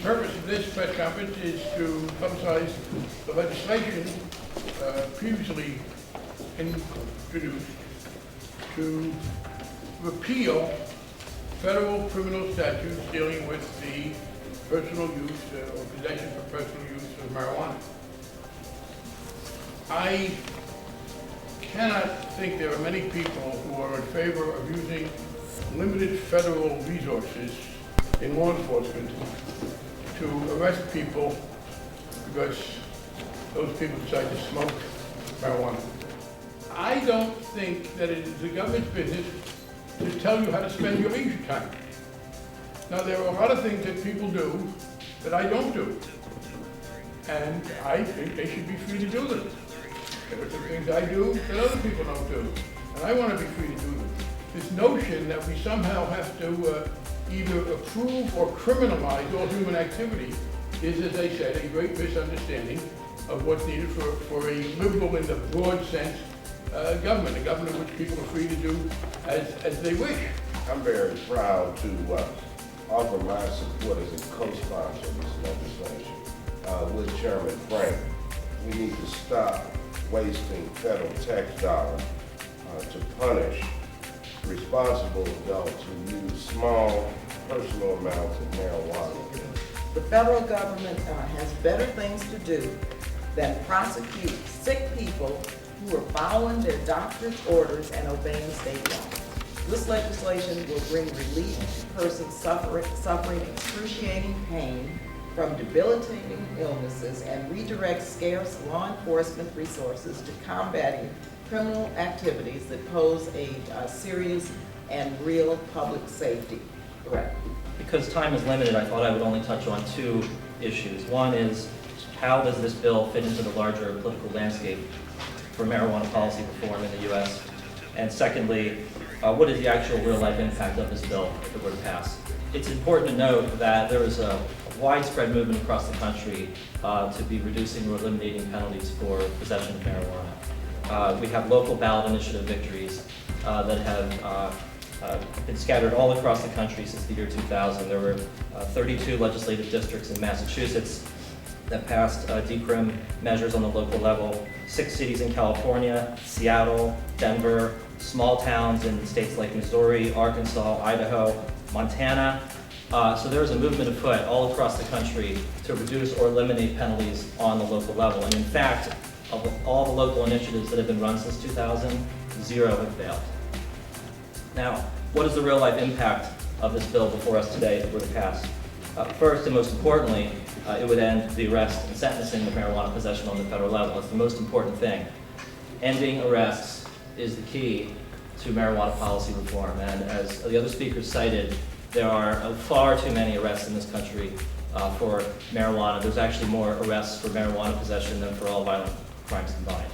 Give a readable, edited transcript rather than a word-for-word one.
purpose of this press conference is to publicize the legislation previously introduced to repeal federal criminal statutes dealing with the personal use or possession for personal use of marijuana. I cannot think there are many people who are in favor of using limited federal resources in law enforcement to arrest people because those people decide to smoke marijuana. I don't think that it is the government's business to tell you how to spend your leisure time. Now, there are a lot of things that people do that I don't do, and I think they should be free to do them. There are some things I do that other people don't do, and I want to be free to do them. This notion that we somehow have to either approve or criminalize all human activity is, as I said, a great misunderstanding of what's needed for a liberal in the broad sense government, a government in which people are free to do as they wish. I'm very proud to offer my support as a co-sponsor of this legislation with Chairman Frank. We need to stop wasting federal tax dollars to punish responsible adults who use small personal amounts of marijuana. The federal government has better things to do than prosecute sick people who are following their doctor's orders and obeying state laws. This legislation will bring relief to persons suffering excruciating pain from debilitating illnesses and redirect scarce law enforcement resources to combating criminal activities that pose a serious and real public safety threat. Because time is limited, I thought I would only touch on two issues. One is, how does this bill fit into the larger political landscape for marijuana policy reform in the U.S.? And secondly, what is the actual real-life impact of this bill if it were to pass? It's important to note that there is a widespread movement across the country to be reducing or eliminating penalties for possession of marijuana. We have local ballot initiative victories that have been scattered all across the country since the year 2000. There were 32 legislative districts in Massachusetts that passed Decrim measures on the local level, 6 cities in California, Seattle, Denver, small towns in states like Missouri, Arkansas, Idaho, Montana. So there's a movement afoot all across the country to reduce or eliminate penalties on the local level. And in fact, of all the local initiatives that have been run since 2000, 0 have failed. Now, what is the real-life impact of this bill before us today if it were to pass? First and most importantly, it would end the arrest and sentencing of marijuana possession on the federal level. It's the most important thing. Ending arrests is the key to marijuana policy reform. And as the other speakers cited, there are far too many arrests in this country for marijuana. There's actually more arrests for marijuana possession than for all violent crimes combined.